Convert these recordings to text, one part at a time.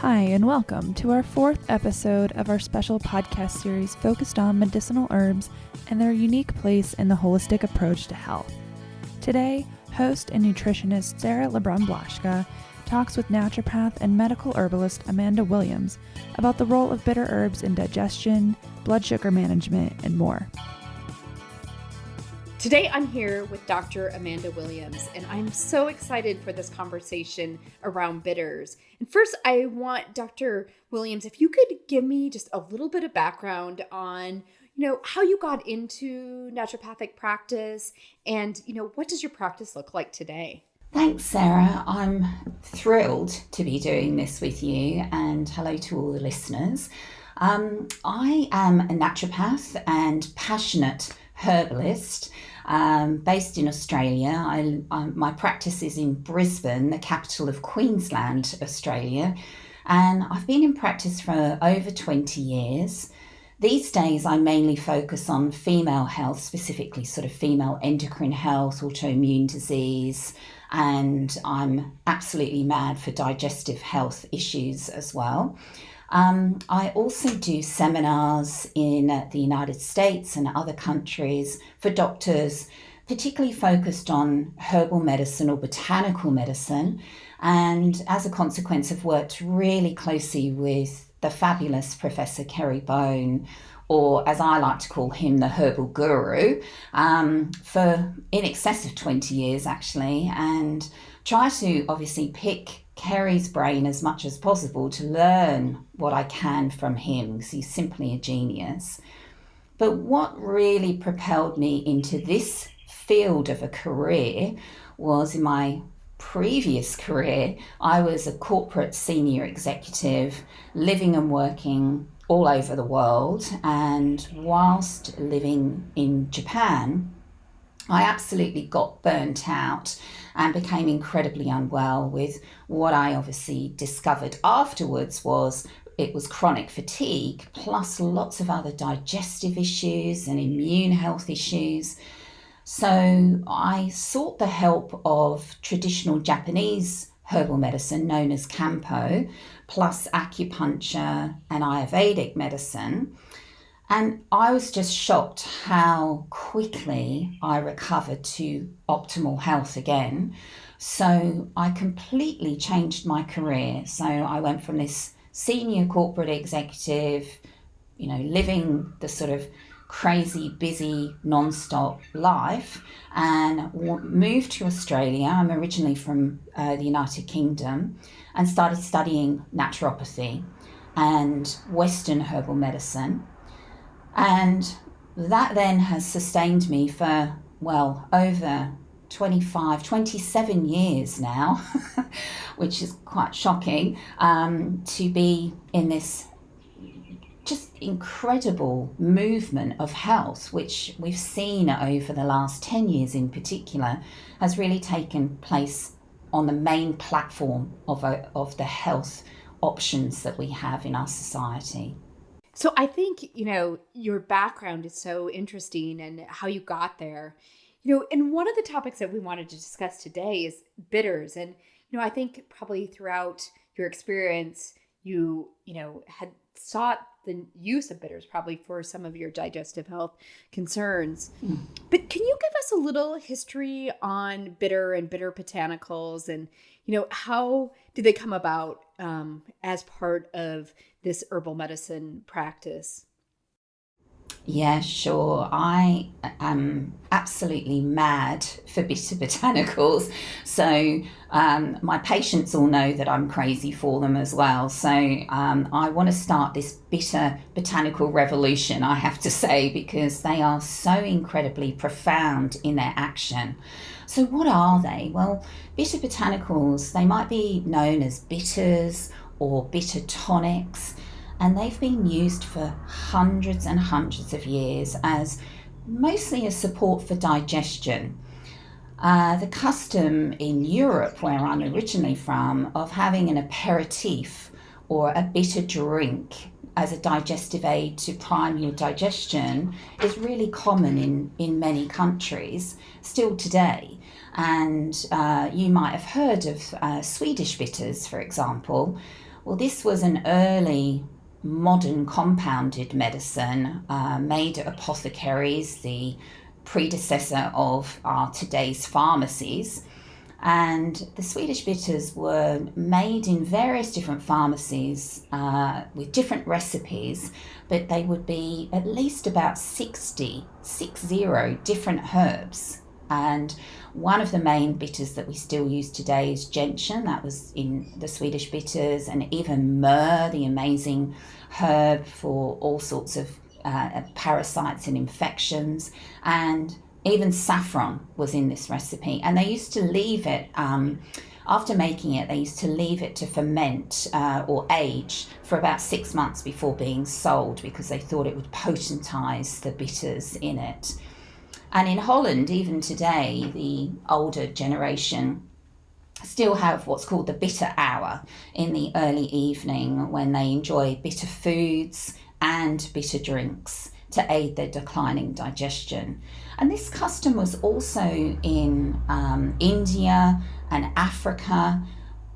Hi, and welcome to our fourth episode of our special podcast series focused on medicinal herbs and their unique place in the holistic approach to health. Today, host and nutritionist Sara Le Brun Blashka talks with naturopath and medical herbalist Amanda Williams about the role of bitter herbs in digestion, blood sugar management, and more. Today I'm here with Dr. Amanda Williams, and I'm so excited for this conversation around bitters. And first, I want Dr. Williams, if you could give me just a little bit of background on, how you got into naturopathic practice and, what does your practice look like today? Thanks, Sarah. I'm thrilled to be doing this with you, and hello to all the listeners. I am a naturopath and passionate herbalist based in Australia. My practice is in Brisbane, the capital of Queensland, Australia, and I've been in practice for over 20 years. These days I mainly focus on female health, specifically sort of female endocrine health, autoimmune disease, and I'm absolutely mad for digestive health issues as well. I also do seminars in the United States and other countries for doctors, particularly focused on herbal medicine or botanical medicine. And as a consequence, I've worked really closely with the fabulous Professor Kerry Bone, or as I like to call him, the herbal guru, for in excess of 20 years actually, and try to obviously pick Kerry's brain as much as possible to learn what I can from him, because he's simply a genius. But what really propelled me into this field of a career was in my previous career, I was a corporate senior executive living and working all over the world. And whilst living in Japan, I absolutely got burnt out and became incredibly unwell with what I obviously discovered afterwards was it was chronic fatigue, plus lots of other digestive issues and immune health issues. So I sought the help of traditional Japanese herbal medicine known as Kampo, plus acupuncture and Ayurvedic medicine. And I was just shocked how quickly I recovered to optimal health again. So I completely changed my career. So I went from this senior corporate executive, living the sort of crazy, busy, non-stop life, and moved to Australia. I'm originally from the United Kingdom, and started studying naturopathy and Western herbal medicine. And that then has sustained me for, over 27 years now, which is quite shocking, to be in this just incredible movement of health, which we've seen over the last 10 years in particular, has really taken place on the main platform of the health options that we have in our society. So I think, your background is so interesting and how you got there. And one of the topics that we wanted to discuss today is bitters. And, I think probably throughout your experience, you had sought the use of bitters probably for some of your digestive health concerns. But can you give us a little history on bitter and bitter botanicals and, how did they come about as part of this herbal medicine practice? Yeah, sure. I am absolutely mad for bitter botanicals. So my patients all know that I'm crazy for them as well. So I want to start this bitter botanical revolution, I have to say, because they are so incredibly profound in their action. So what are they? Well, bitter botanicals, they might be known as bitters or bitter tonics, and they've been used for hundreds and hundreds of years as mostly a support for digestion. The custom in Europe, where I'm originally from, of having an aperitif or a bitter drink as a digestive aid to prime your digestion is really common in many countries still today. And you might have heard of Swedish bitters, for example, Well, this was an early modern compounded medicine made at apothecaries, the predecessor of our today's pharmacies. And the Swedish bitters were made in various different pharmacies with different recipes, but they would be at least about 60 different herbs. And one of the main bitters that we still use today is Gentian. That was in the Swedish bitters, and even myrrh, the amazing herb for all sorts of parasites and infections, and even saffron was in this recipe. And they used to leave it, after making it, they used to leave it to ferment or age for about 6 months before being sold, because they thought it would potentize the bitters in it. And in Holland, even today, the older generation still have what's called the bitter hour in the early evening, when they enjoy bitter foods and bitter drinks to aid their declining digestion. And this custom was also in India and Africa.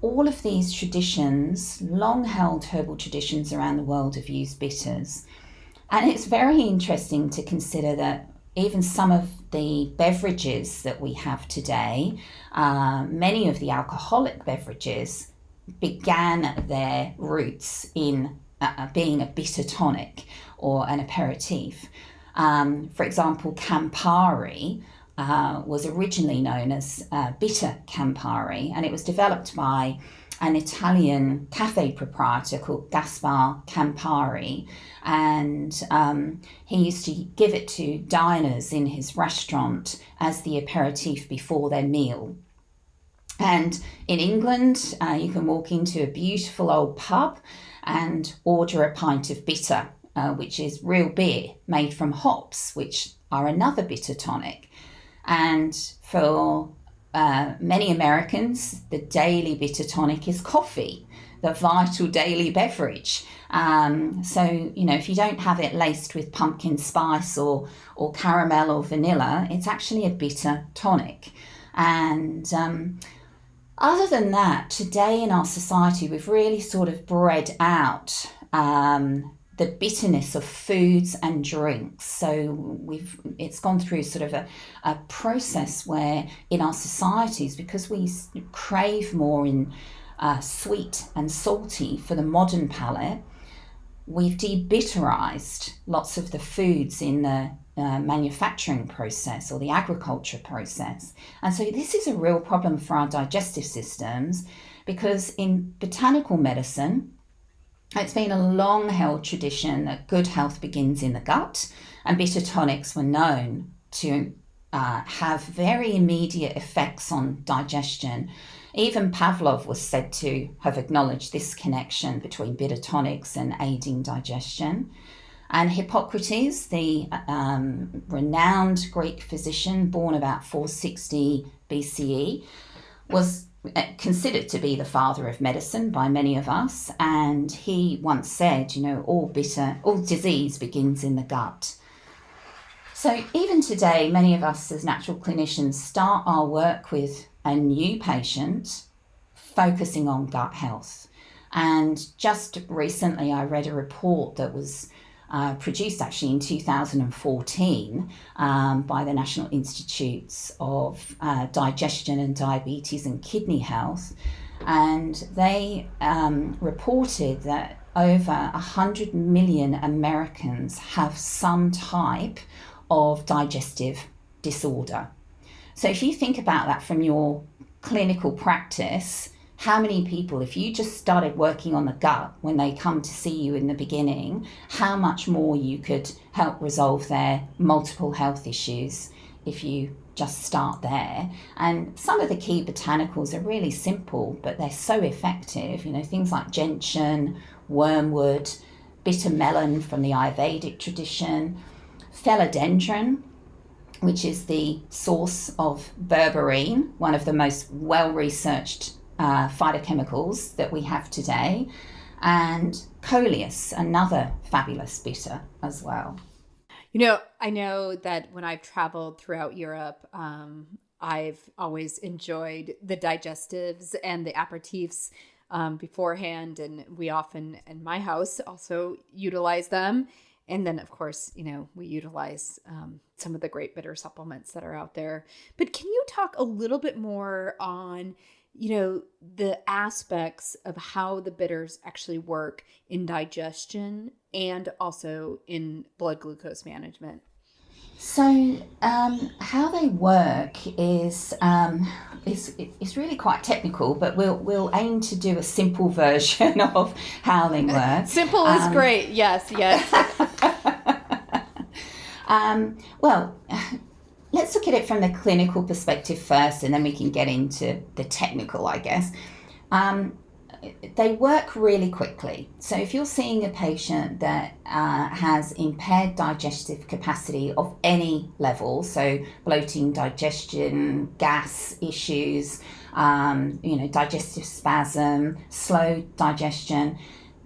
All of these traditions, long-held herbal traditions around the world, have used bitters. And it's very interesting to consider that even some of the beverages that we have today, many of the alcoholic beverages began their roots in being a bitter tonic or an aperitif. For example, Campari was originally known as bitter Campari, and it was developed by an Italian cafe proprietor called Gaspar Campari, and he used to give it to diners in his restaurant as the aperitif before their meal. And in England, you can walk into a beautiful old pub and order a pint of bitter, which is real beer made from hops, which are another bitter tonic. And for many Americans, the daily bitter tonic is coffee, the vital daily beverage. So, if you don't have it laced with pumpkin spice or caramel or vanilla, it's actually a bitter tonic. And other than that, today in our society, we've really sort of bred out the bitterness of foods and drinks. So it's gone through sort of a process where in our societies, because we crave more in sweet and salty for the modern palate, we've debitterized lots of the foods in the manufacturing process or the agriculture process. And so this is a real problem for our digestive systems, because in botanical medicine, it's been a long-held tradition that good health begins in the gut, and bitter tonics were known to have very immediate effects on digestion. Even Pavlov was said to have acknowledged this connection between bitter tonics and aiding digestion. And Hippocrates, the renowned Greek physician born about 460 BCE, was considered to be the father of medicine by many of us, and he once said, all disease begins in the gut. So even today, many of us as natural clinicians start our work with a new patient focusing on gut health. And just recently I read a report that was produced actually in 2014 by the National Institutes of Digestion and Diabetes and Kidney Health. And they reported that over 100 million Americans have some type of digestive disorder. So if you think about that from your clinical practice, how many people, if you just started working on the gut when they come to see you in the beginning, how much more you could help resolve their multiple health issues if you just start there. And some of the key botanicals are really simple, but they're so effective. Things like Gentian, Wormwood, bitter melon from the Ayurvedic tradition, philodendron, which is the source of berberine, one of the most well-researched phytochemicals that we have today, and coleus, another fabulous bitter as well. I know that when I've traveled throughout Europe, I've always enjoyed the digestives and the aperitifs beforehand. And we often, in my house, also utilize them. And then, of course, we utilize some of the great bitter supplements that are out there. But can you talk a little bit more on, the aspects of how the bitters actually work in digestion and also in blood glucose management? So how they work is really quite technical, but we'll aim to do a simple version of how they work. Simple is great. Yes. Well, let's look at it from the clinical perspective first, and then we can get into the technical, I guess. They work really quickly. So if you're seeing a patient that has impaired digestive capacity of any level, so bloating, digestion, gas issues, digestive spasm, slow digestion,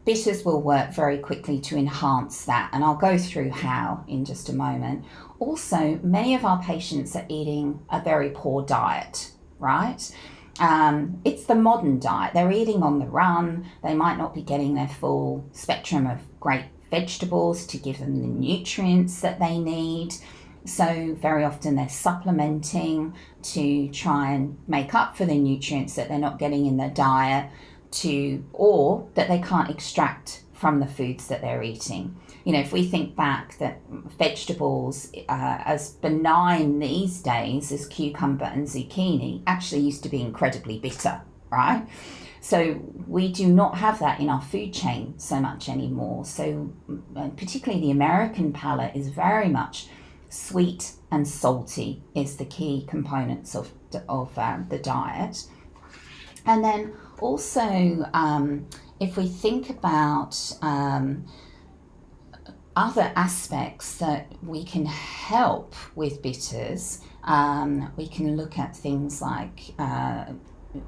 bitters will work very quickly to enhance that. And I'll go through how in just a moment. Also, many of our patients are eating a very poor diet, right? It's the modern diet. They're eating on the run. They might not be getting their full spectrum of great vegetables to give them the nutrients that they need. So very often they're supplementing to try and make up for the nutrients that they're not getting in their diet, or that they can't extract from the foods that they're eating. If we think back that vegetables as benign these days as cucumber and zucchini actually used to be incredibly bitter, right? So we do not have that in our food chain so much anymore. So particularly the American palate is very much sweet and salty is the key components of the diet. And then also, if we think about other aspects that we can help with bitters, we can look at things like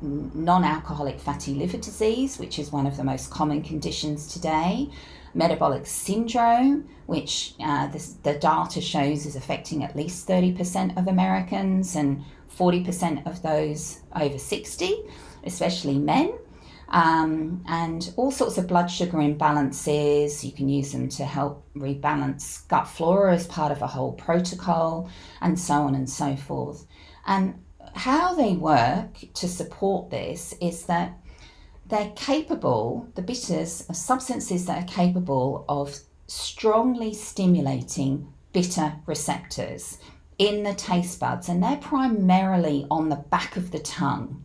non-alcoholic fatty liver disease, which is one of the most common conditions today, metabolic syndrome, which the data shows is affecting at least 30% of Americans and 40% of those over 60, especially men. And all sorts of blood sugar imbalances. You can use them to help rebalance gut flora as part of a whole protocol, and so on and so forth. And how they work to support this is that they're capable, the bitters are substances that are capable of strongly stimulating bitter receptors in the taste buds, and they're primarily on the back of the tongue.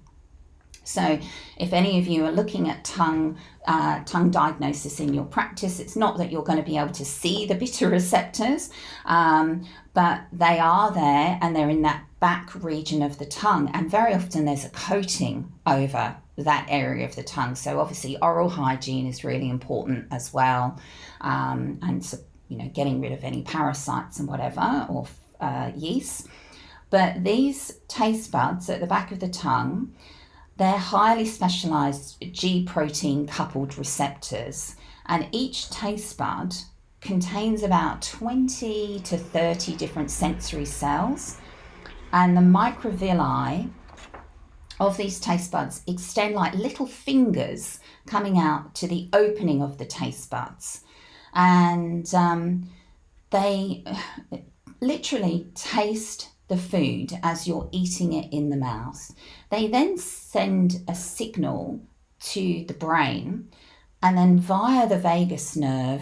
So if any of you are looking at tongue diagnosis in your practice, it's not that you're going to be able to see the bitter receptors, but they are there, and they're in that back region of the tongue. And very often there's a coating over that area of the tongue. So obviously oral hygiene is really important as well. And so, getting rid of any parasites and whatever, or yeast. But these taste buds at the back of the tongue, they're highly specialized G protein coupled receptors, and each taste bud contains about 20 to 30 different sensory cells, and the microvilli of these taste buds extend like little fingers coming out to the opening of the taste buds, and they literally taste the food as you're eating it in the mouth. They then send a signal to the brain, and then via the vagus nerve,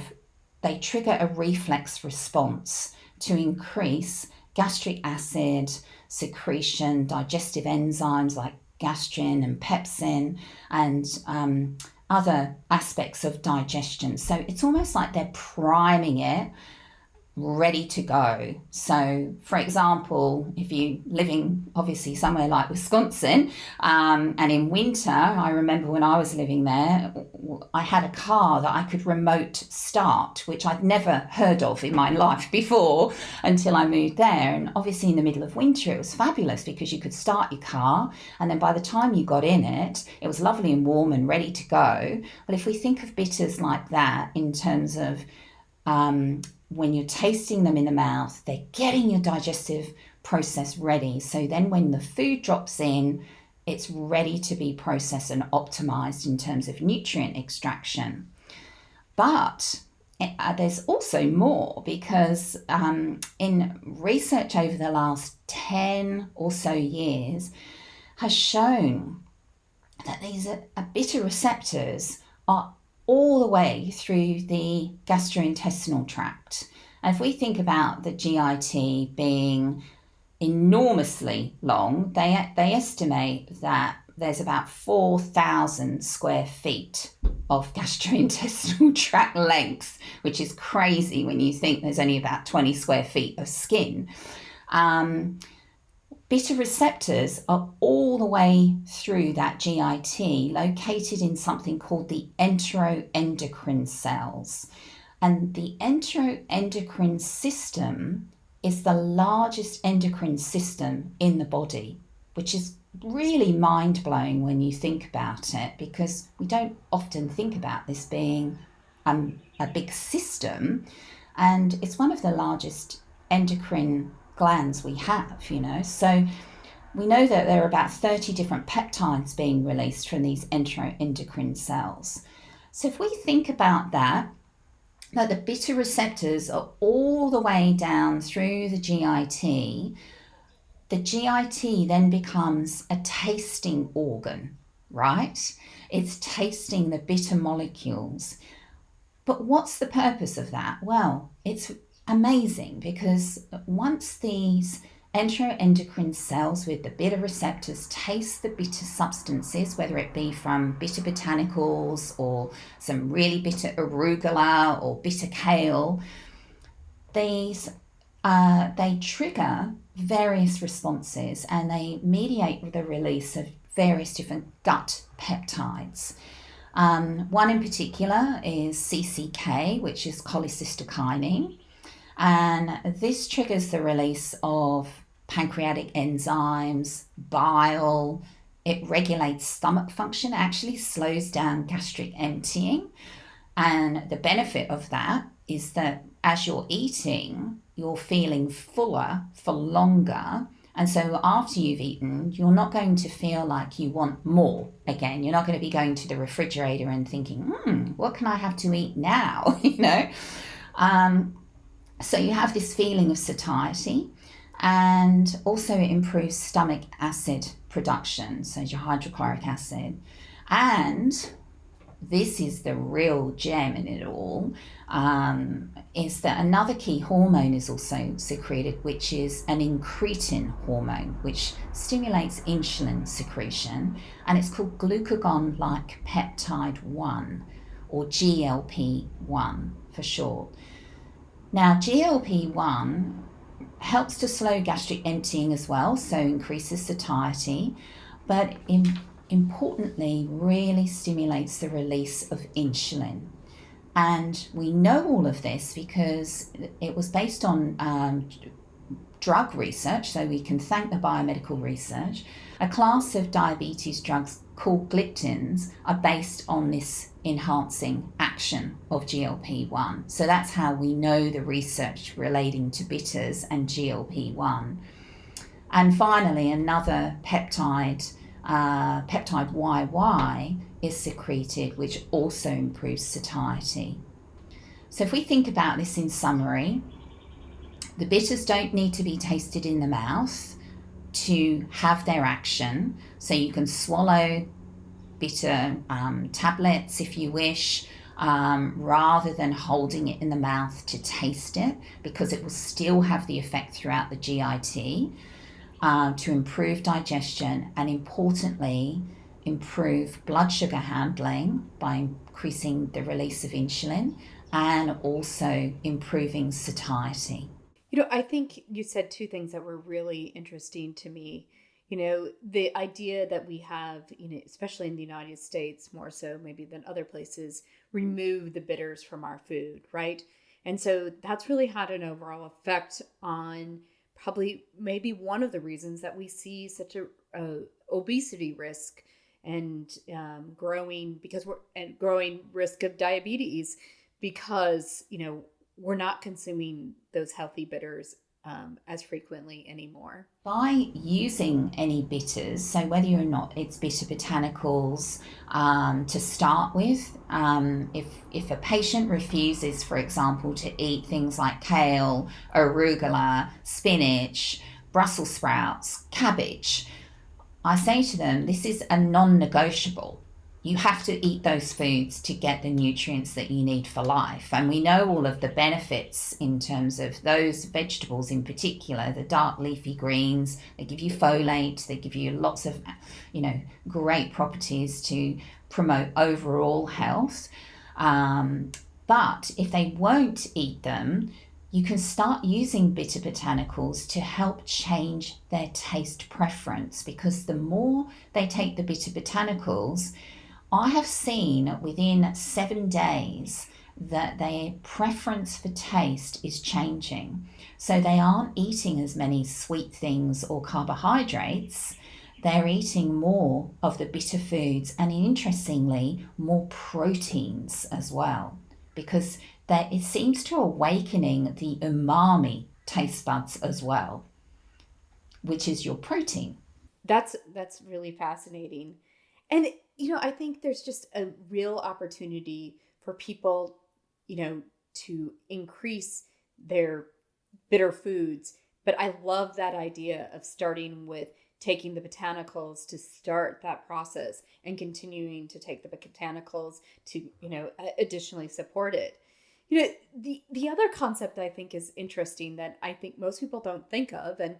they trigger a reflex response to increase gastric acid secretion, digestive enzymes like gastrin and pepsin, and other aspects of digestion. So it's almost like they're priming it, ready to go. So for example, if you're living obviously somewhere like Wisconsin, and in winter, I remember when I was living there, I had a car that I could remote start, which I'd never heard of in my life before until I moved there. And obviously in the middle of winter, it was fabulous because you could start your car, and then by the time you got in it, it was lovely and warm and ready to go. But if we think of bitters like that in terms of when you're tasting them in the mouth, they're getting your digestive process ready. So then when the food drops in, it's ready to be processed and optimized in terms of nutrient extraction. But there's also more, because in research over the last 10 or so years has shown that these bitter receptors are all the way through the gastrointestinal tract. And if we think about the GIT being enormously long, they estimate that there's about 4,000 square feet of gastrointestinal tract length, which is crazy when you think there's only about 20 square feet of skin. Bitter receptors are all the way through that GIT, located in something called the enteroendocrine cells. And the enteroendocrine system is the largest endocrine system in the body, which is really mind-blowing when you think about it, because we don't often think about this being a big system, and it's one of the largest endocrine glands we have, So we know that there are about 30 different peptides being released from these enteroendocrine cells. So if we think about that the bitter receptors are all the way down through the GIT then becomes a tasting organ, right? It's tasting the bitter molecules. But what's the purpose of that? Well, it's amazing, because once these enteroendocrine cells with the bitter receptors taste the bitter substances, whether it be from bitter botanicals or some really bitter arugula or bitter kale, they trigger various responses, and they mediate the release of various different gut peptides. One in particular is CCK, which is cholecystokinin, and this triggers the release of pancreatic enzymes, bile. It regulates stomach function, actually slows down gastric emptying. And the benefit of that is that as you're eating, you're feeling fuller for longer. And so after you've eaten, you're not going to feel like you want more again. You're not going to be going to the refrigerator and thinking, what can I have to eat now? So you have this feeling of satiety, and also it improves stomach acid production, so your hydrochloric acid. And this is the real gem in it all, is that another key hormone is also secreted, which is an incretin hormone, which stimulates insulin secretion, and it's called glucagon-like peptide 1, or GLP-1 for short. Now, GLP-1 helps to slow gastric emptying as well, so increases satiety, but importantly really stimulates the release of insulin. And we know all of this because it was based on drug research, so we can thank the biomedical research. A class of diabetes drugs called gliptins are based on this enhancing action of GLP-1. So that's how we know the research relating to bitters and GLP-1. And finally, another peptide YY is secreted, which also improves satiety. So if we think about this in summary, the bitters don't need to be tasted in the mouth to have their action. So you can swallow bitter tablets if you wish, rather than holding it in the mouth to taste it, because it will still have the effect throughout the GIT to improve digestion, and importantly improve blood sugar handling by increasing the release of insulin, and also improving satiety. I think you said two things that were really interesting to me. The idea that we have, especially in the United States, more so maybe than other places, remove the bitters from our food, right? And so that's really had an overall effect on probably maybe one of the reasons that we see such a obesity risk and growing risk of diabetes, because we're not consuming those healthy bitters as frequently anymore. By using any bitters, so whether or not it's bitter botanicals to start with, if a patient refuses, for example, to eat things like kale, arugula, spinach, Brussels sprouts, cabbage, I say to them, this is a non-negotiable. You have to eat those foods to get the nutrients that you need for life. And we know all of the benefits in terms of those vegetables in particular, the dark leafy greens. They give you folate, they give you lots of, great properties to promote overall health. But if they won't eat them, you can start using bitter botanicals to help change their taste preference, because the more they take the bitter botanicals, I have seen within 7 days that their preference for taste is changing. So they aren't eating as many sweet things or carbohydrates. They're eating more of the bitter foods and, interestingly, more proteins as well, because it seems to awakening the umami taste buds as well, which is your protein. That's really fascinating. And I think there's just a real opportunity for people, to increase their bitter foods. But I love that idea of starting with taking the botanicals to start that process and continuing to take the botanicals to, additionally support it. The other concept I think is interesting that I think most people don't think of, and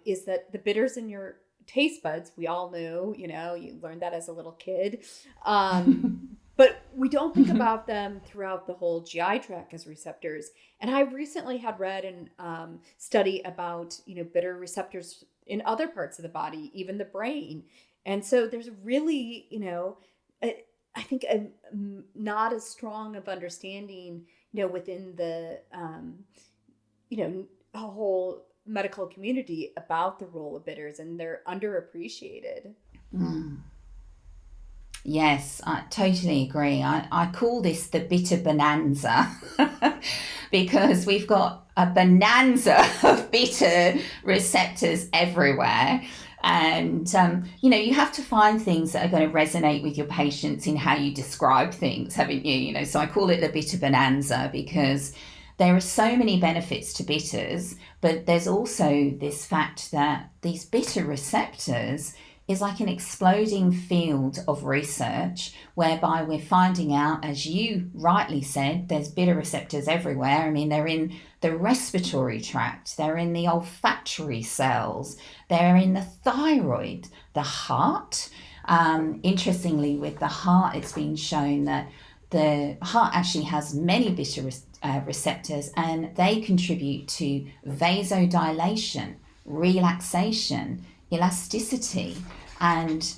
is that the bitters in your taste buds, we all know, you learned that as a little kid. But we don't think about them throughout the whole GI tract as receptors. And I recently had read and study about, bitter receptors in other parts of the body, even the brain. And so there's really, I think not as strong of understanding, within the, a whole medical community about the role of bitters, and they're underappreciated. Yes, I totally agree. I call this the Bitter Bonanza because we've got a bonanza of bitter receptors everywhere. And, you have to find things that are going to resonate with your patients in how you describe things, haven't you? So I call it the Bitter Bonanza because there are so many benefits to bitters, but there's also this fact that these bitter receptors is like an exploding field of research whereby we're finding out, as you rightly said, there's bitter receptors everywhere. I mean, they're in the respiratory tract, they're in the olfactory cells, they're in the thyroid, the heart. Interestingly, with the heart, it's been shown that the heart actually has many bitter receptors, and they contribute to vasodilation, relaxation, elasticity, and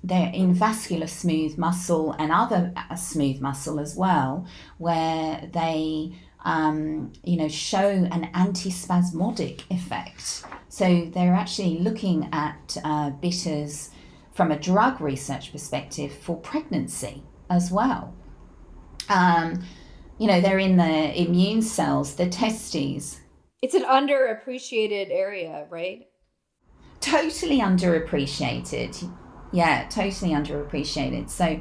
they're in vascular smooth muscle and other smooth muscle as well, where they show an antispasmodic effect. So they're actually looking at bitters from a drug research perspective for pregnancy as well. They're in the immune cells, the testes. It's an underappreciated area, right? Totally underappreciated. Yeah, totally underappreciated. So,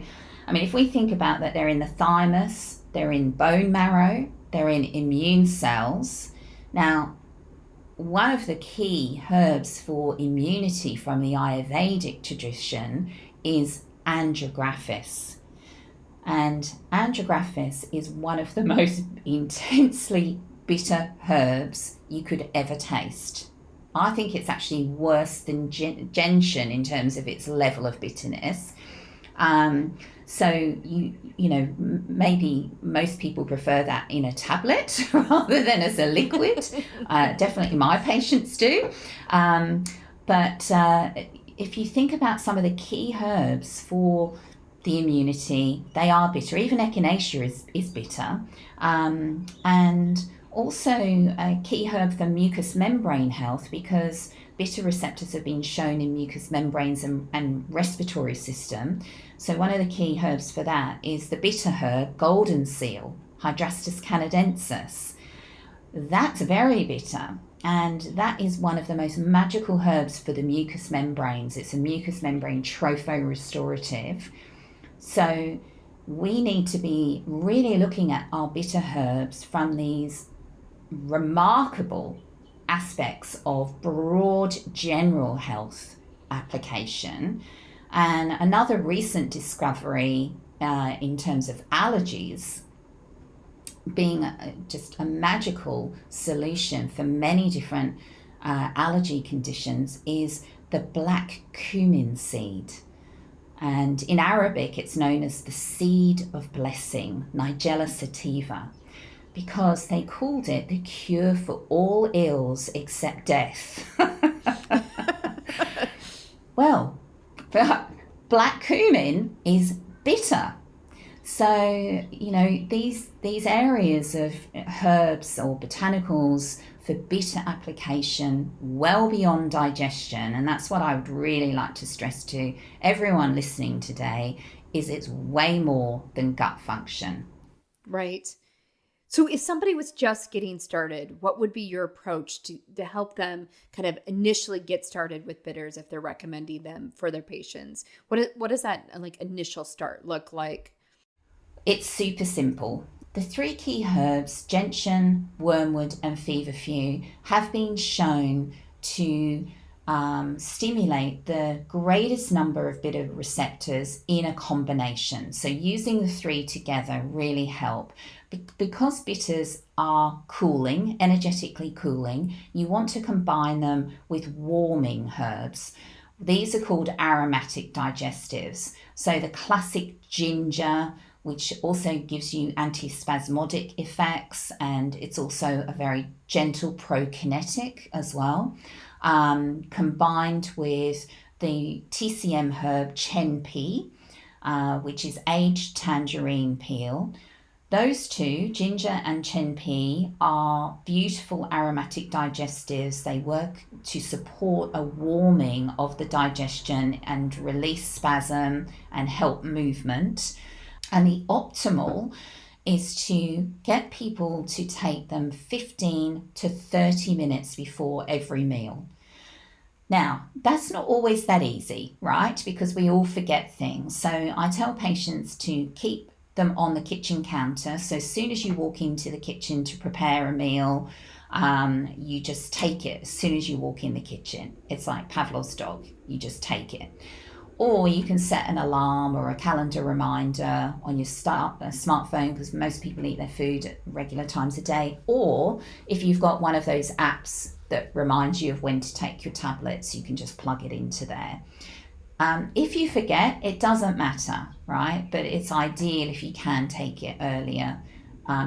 if we think about that, they're in the thymus, they're in bone marrow, they're in immune cells. Now, one of the key herbs for immunity from the Ayurvedic tradition is Angiographis. And Angiographis is one of the most intensely bitter herbs you could ever taste. I think it's actually worse than Gentian in terms of its level of bitterness. So maybe most people prefer that in a tablet rather than as a liquid. Definitely my patients do. But if you think about some of the key herbs for the immunity, they are bitter. Even echinacea is bitter. And also a key herb for mucous membrane health, because bitter receptors have been shown in mucous membranes and respiratory system. So one of the key herbs for that is the bitter herb Goldenseal, Hydrastis canadensis. That's very bitter. And that is one of the most magical herbs for the mucous membranes. It's a mucous membrane tropho-restorative. So we need to be really looking at our bitter herbs from these remarkable aspects of broad general health application. And another recent discovery in terms of allergies being just a magical solution for many different allergy conditions is the black cumin seed. And in Arabic, it's known as the seed of blessing, Nigella sativa, because they called it the cure for all ills except death. Well, black cumin is bitter. So, these areas of herbs or botanicals for bitter application well beyond digestion, and that's what I would really like to stress to everyone listening today, is it's way more than gut function. Right. So if somebody was just getting started, what would be your approach to help them kind of initially get started with bitters if they're recommending them for their patients? What does that initial start look like? It's super simple. The 3 key herbs, Gentian, Wormwood, and Feverfew, have been shown to stimulate the greatest number of bitter receptors in a combination. So using the 3 together really help. Because bitters are cooling, energetically cooling, you want to combine them with warming herbs. These are called aromatic digestives. So the classic ginger, which also gives you antispasmodic effects, and it's also a very gentle prokinetic as well, combined with the TCM herb chen pea, which is aged tangerine peel. Those 2, ginger and chen pea, are beautiful aromatic digestives. They work to support a warming of the digestion and release spasm and help movement. And the optimal is to get people to take them 15 to 30 minutes before every meal. Now, that's not always that easy, right? Because we all forget things. So I tell patients to keep them on the kitchen counter. So as soon as you walk into the kitchen to prepare a meal, you just take it as soon as you walk in the kitchen. It's like Pavlov's dog. You just take it. Or you can set an alarm or a calendar reminder on your smartphone, because most people eat their food at regular times a day. Or if you've got one of those apps that reminds you of when to take your tablets, you can just plug it into there. If you forget, it doesn't matter, right? But it's ideal if you can take it earlier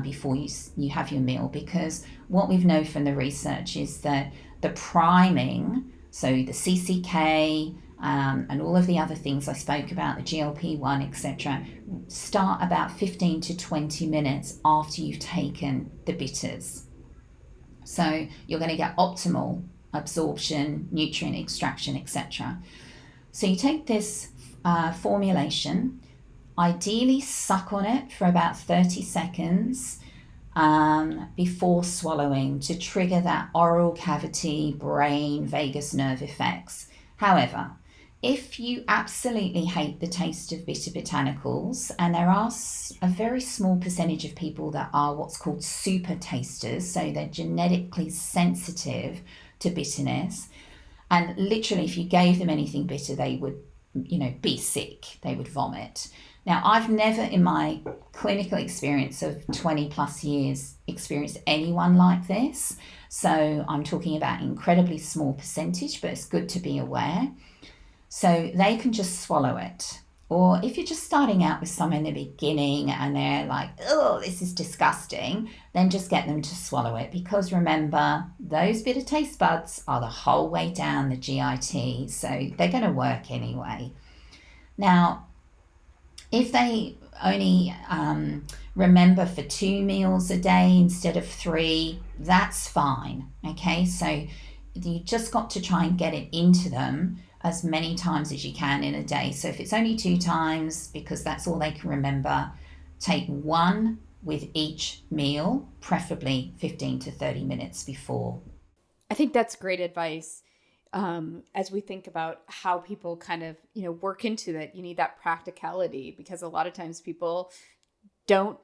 before you have your meal, because what we've known from the research is that the priming, so the CCK, and all of the other things I spoke about, the GLP-1, etc., start about 15 to 20 minutes after you've taken the bitters. So you're going to get optimal absorption, nutrient extraction, etc. So you take this formulation, ideally suck on it for about 30 seconds before swallowing to trigger that oral cavity, brain, vagus nerve effects. However, if you absolutely hate the taste of bitter botanicals, and there are a very small percentage of people that are what's called super tasters, so they're genetically sensitive to bitterness, and literally if you gave them anything bitter, they would, be sick, they would vomit. Now, I've never in my clinical experience of 20 plus years experienced anyone like this, so I'm talking about incredibly small percentage, but it's good to be aware. So they can just swallow it. Or if you're just starting out with some in the beginning and they're like, oh, this is disgusting, then just get them to swallow it. Because remember, those bitter taste buds are the whole way down the GIT, so they're going to work anyway. Now, if they only remember for 2 meals a day instead of 3, that's fine, okay? So you just got to try and get it into them as many times as you can in a day. So if it's only 2 times, because that's all they can remember, take 1 with each meal, preferably 15 to 30 minutes before. I think that's great advice. As we think about how people kind of, work into it, you need that practicality, because a lot of times people don't,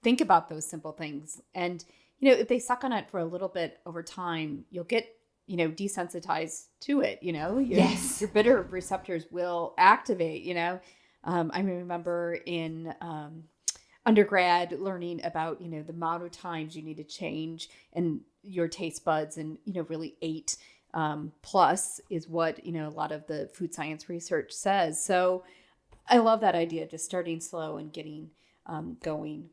think about those simple things. And, if they suck on it for a little bit over time, you'll get, desensitized to it, Yes. Your bitter receptors will activate, I remember in undergrad learning about, the amount of times you need to change and your taste buds, and, really 8 plus is what, a lot of the food science research says. So I love that idea, just starting slow and getting going.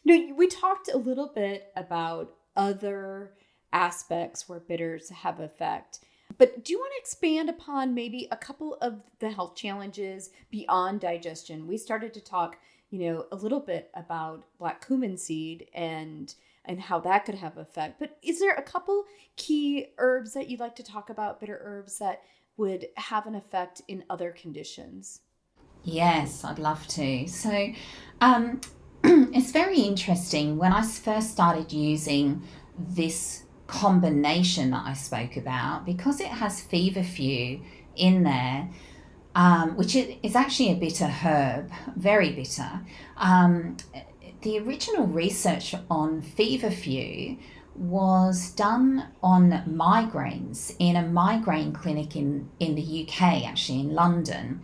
We talked a little bit about other aspects where bitters have effect, but do you want to expand upon maybe a couple of the health challenges beyond digestion? We started to talk, a little bit about black cumin seed and how that could have effect. But is there a couple key herbs that you'd like to talk about, bitter herbs, that would have an effect in other conditions? Yes, I'd love to. So it's very interesting. When I first started using this combination that I spoke about, because it has Feverfew in there, which is actually a bitter herb, very bitter. The original research on Feverfew was done on migraines in a migraine clinic in the UK, actually in London.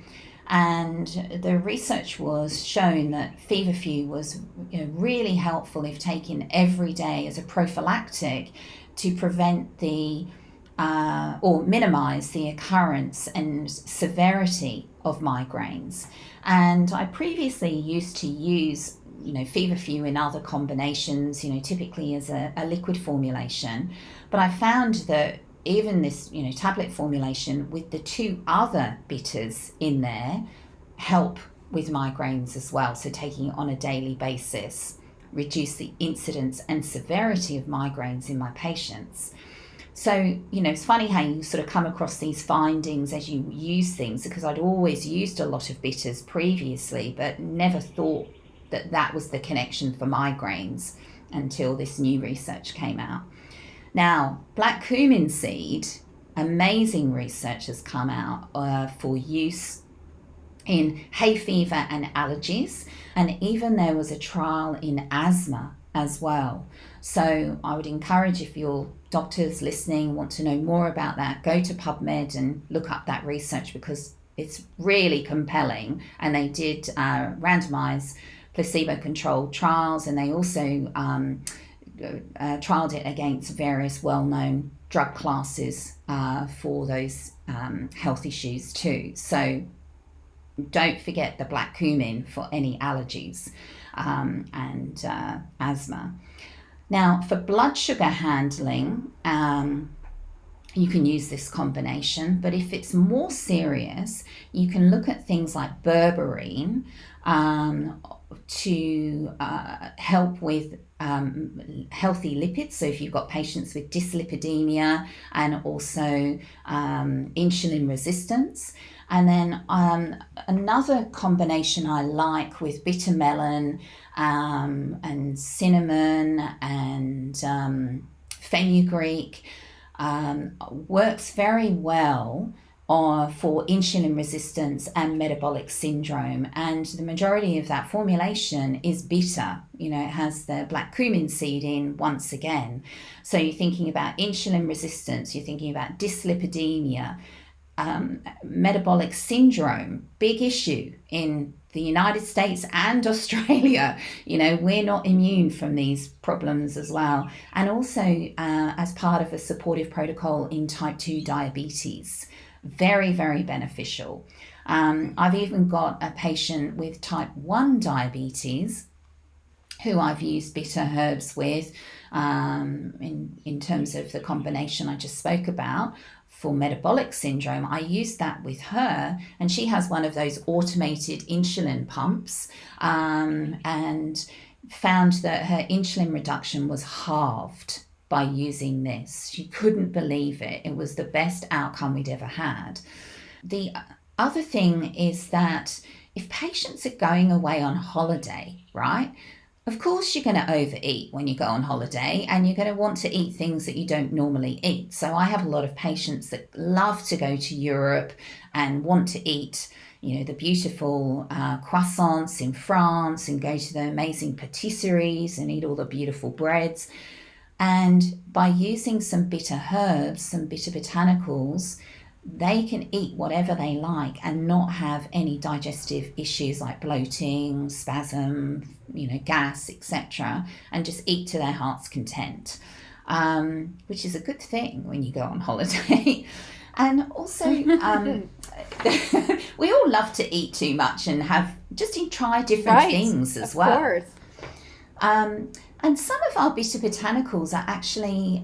And the research was shown that Feverfew was really helpful if taken every day as a prophylactic to prevent or minimize the occurrence and severity of migraines. And I previously used to use Feverfew in other combinations, typically as a liquid formulation. But I found that even this, tablet formulation with the 2 other bitters in there help with migraines as well. So taking it on a daily basis reduce the incidence and severity of migraines in my patients. So, it's funny how you sort of come across these findings as you use things, because I'd always used a lot of bitters previously, but never thought that was the connection for migraines until this new research came out. Now, black cumin seed, amazing research has come out for use in hay fever and allergies, and even there was a trial in asthma as well. So I would encourage, if your doctors listening want to know more about that, go to PubMed and look up that research, because it's really compelling. And they did randomize placebo-controlled trials, and they also trialed it against various well-known drug classes for those health issues too. So don't forget the black cumin for any allergies and asthma. Now, for blood sugar handling, you can use this combination, but if it's more serious, you can look at things like berberine to help with healthy lipids. So if you've got patients with dyslipidemia and also insulin resistance. And then another combination I like with bitter melon and cinnamon and fenugreek works very well for insulin resistance and metabolic syndrome. And the majority of that formulation is bitter. It has the black cumin seed in once again. So you're thinking about insulin resistance, you're thinking about dyslipidemia, metabolic syndrome, big issue in the United States and Australia. We're not immune from these problems as well. And also as part of a supportive protocol in type 2 diabetes. Very, very beneficial. I've even got a patient with type 1 diabetes who I've used bitter herbs with in terms of the combination I just spoke about. For metabolic syndrome, I used that with her, and she has one of those automated insulin pumps, and found that her insulin reduction was halved by using this. She couldn't believe it. It was the best outcome we'd ever had. The other thing is that if patients are going away on holiday, right, Of course, you're going to overeat when you go on holiday, and you're going to want to eat things that you don't normally eat. So I have a lot of patients that love to go to Europe and want to eat, the beautiful croissants in France and go to the amazing patisseries and eat all the beautiful breads. And by using some bitter herbs, some bitter botanicals, they can eat whatever they like and not have any digestive issues like bloating, spasm, gas, etc., and just eat to their heart's content, which is a good thing when you go on holiday. And also, we all love to eat too much and try different things as well. Of course. And some of our bitter botanicals are actually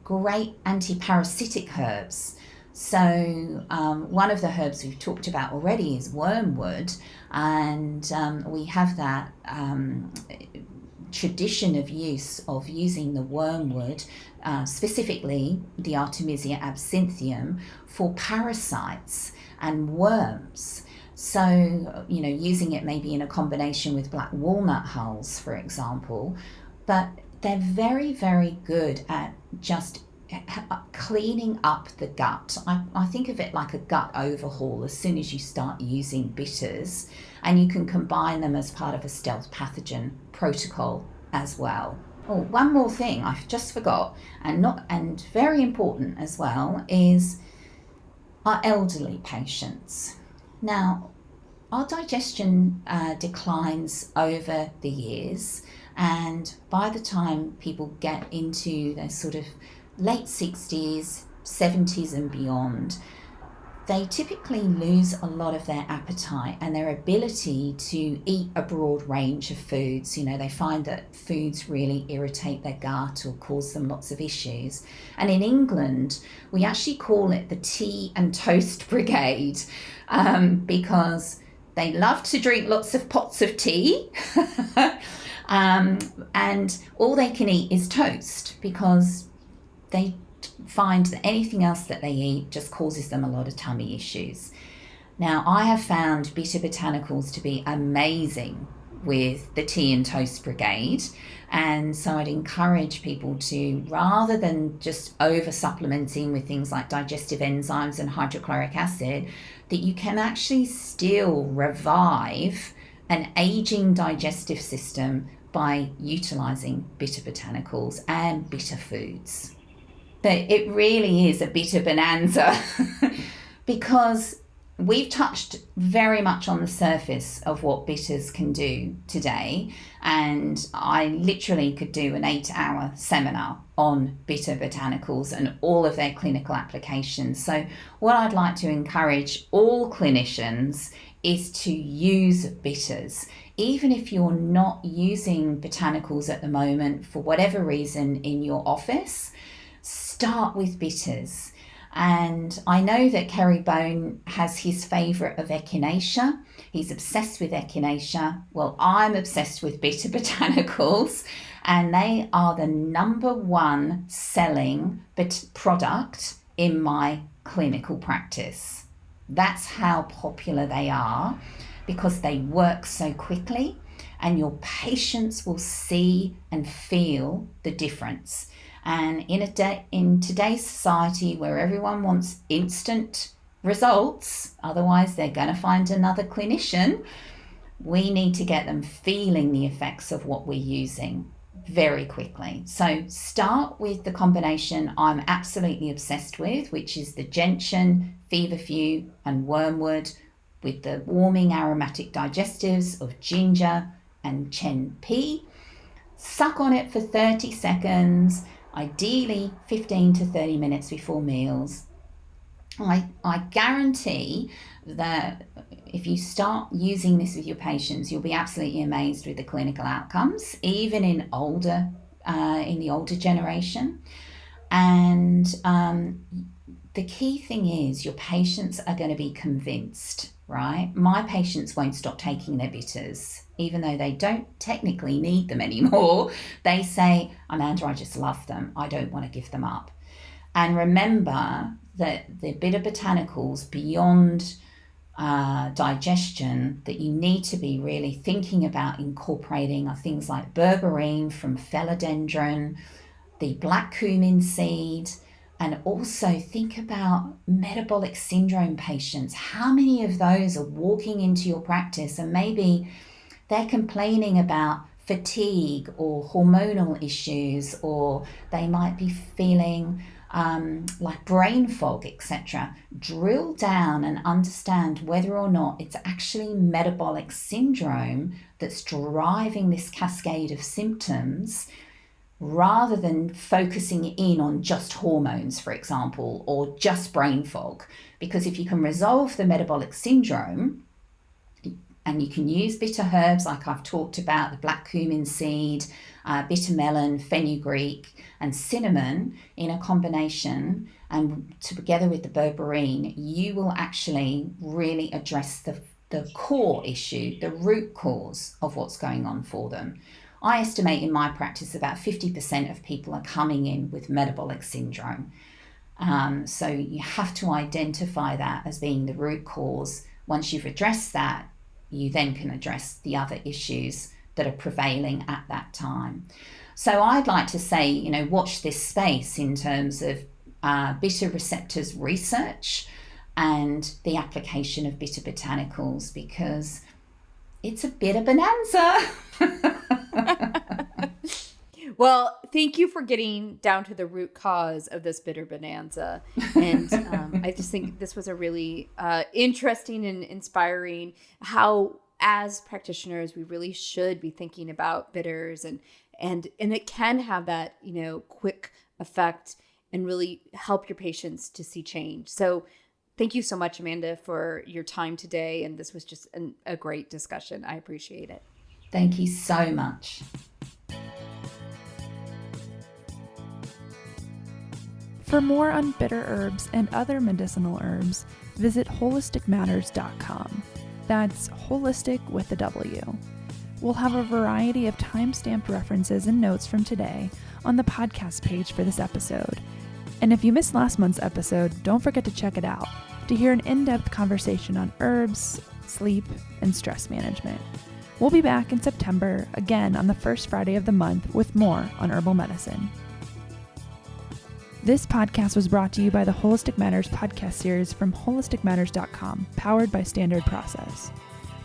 great anti-parasitic herbs. So one of the herbs we've talked about already is wormwood, and we have that tradition of using the wormwood, specifically the Artemisia absinthium, for parasites and worms. So, using it maybe in a combination with black walnut hulls, for example, but they're very, very good at just cleaning up the gut. I think of it like a gut overhaul as soon as you start using bitters, and you can combine them as part of a stealth pathogen protocol as well. Oh, one more thing I just forgot, and very important as well, is our elderly patients. Now, our digestion declines over the years, and by the time people get into their sort of late 60s, 70s and beyond, they typically lose a lot of their appetite and their ability to eat a broad range of foods. They find that foods really irritate their gut or cause them lots of issues. And in England, we actually call it the Tea and Toast Brigade, because they love to drink lots of pots of tea. And all they can eat is toast, because they find that anything else that they eat just causes them a lot of tummy issues. Now, I have found bitter botanicals to be amazing with the Tea and Toast Brigade, and so I'd encourage people to, rather than just over supplementing with things like digestive enzymes and hydrochloric acid, that you can actually still revive an aging digestive system by utilizing bitter botanicals and bitter foods. But it really is a bitter bonanza because we've touched very much on the surface of what bitters can do today, and I literally could do an 8-hour seminar on bitter botanicals and all of their clinical applications. So what I'd like to encourage all clinicians is to use bitters. Even if you're not using botanicals at the moment for whatever reason in your office, start with bitters. And I know that Kerry Bone has his favourite of echinacea. He's obsessed with echinacea. Well, I'm obsessed with bitter botanicals, and they are the #1 selling product in my clinical practice. That's how popular they are, because they work so quickly and your patients will see and feel the difference. And in today's society where everyone wants instant results, otherwise they're going to find another clinician, we need to get them feeling the effects of what we're using very quickly. So start with the combination I'm absolutely obsessed with, which is the Gentian, Feverfew and Wormwood, with the warming aromatic digestives of ginger and Chen Pea. Suck on it for 30 seconds, ideally 15 to 30 minutes before meals. I guarantee that if you start using this with your patients, you'll be absolutely amazed with the clinical outcomes, even in the older generation. And the key thing is your patients are going to be convinced, right? My patients won't stop taking their bitters, even though they don't technically need them anymore. They say, Amanda, I just love them. I don't want to give them up. And remember that the bitter botanicals, beyond digestion, that you need to be really thinking about incorporating are things like berberine from philodendron, the black cumin seed, and also think about metabolic syndrome patients. How many of those are walking into your practice and maybe they're complaining about fatigue or hormonal issues, or they might be feeling like brain fog, etc. Drill down and understand whether or not it's actually metabolic syndrome that's driving this cascade of symptoms, rather than focusing in on just hormones, for example, or just brain fog. Because if you can resolve the metabolic syndrome, and you can use bitter herbs like I've talked about, the black cumin seed, bitter melon, fenugreek, and cinnamon in a combination, and together with the berberine, you will actually really address the core issue, the root cause of what's going on for them. I estimate in my practice about 50% of people are coming in with metabolic syndrome. So you have to identify that as being the root cause. Once you've addressed that, you then can address the other issues that are prevailing at that time. So I'd like to say, watch this space in terms of bitter receptors research and the application of bitter botanicals, because it's a bitter bonanza. Well, thank you for getting down to the root cause of this bitter bonanza. And I just think this was a really interesting and inspiring how, as practitioners, we really should be thinking about bitters, and it can have that, quick effect and really help your patients to see change. So thank you so much, Amanda, for your time today. And this was just a great discussion. I appreciate it. Thank you so much. For more on bitter herbs and other medicinal herbs, visit WholisticMatters.com. That's holistic with a W. We'll have a variety of time-stamped references and notes from today on the podcast page for this episode. And if you missed last month's episode, don't forget to check it out to hear an in-depth conversation on herbs, sleep, and stress management. We'll be back in September, again on the first Friday of the month, with more on herbal medicine. This podcast was brought to you by the Holistic Matters podcast series from WholisticMatters.com, powered by Standard Process.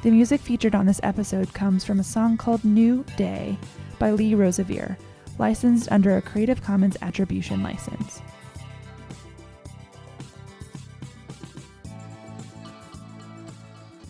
The music featured on this episode comes from a song called New Day by Lee Rosevere, licensed under a Creative Commons Attribution license.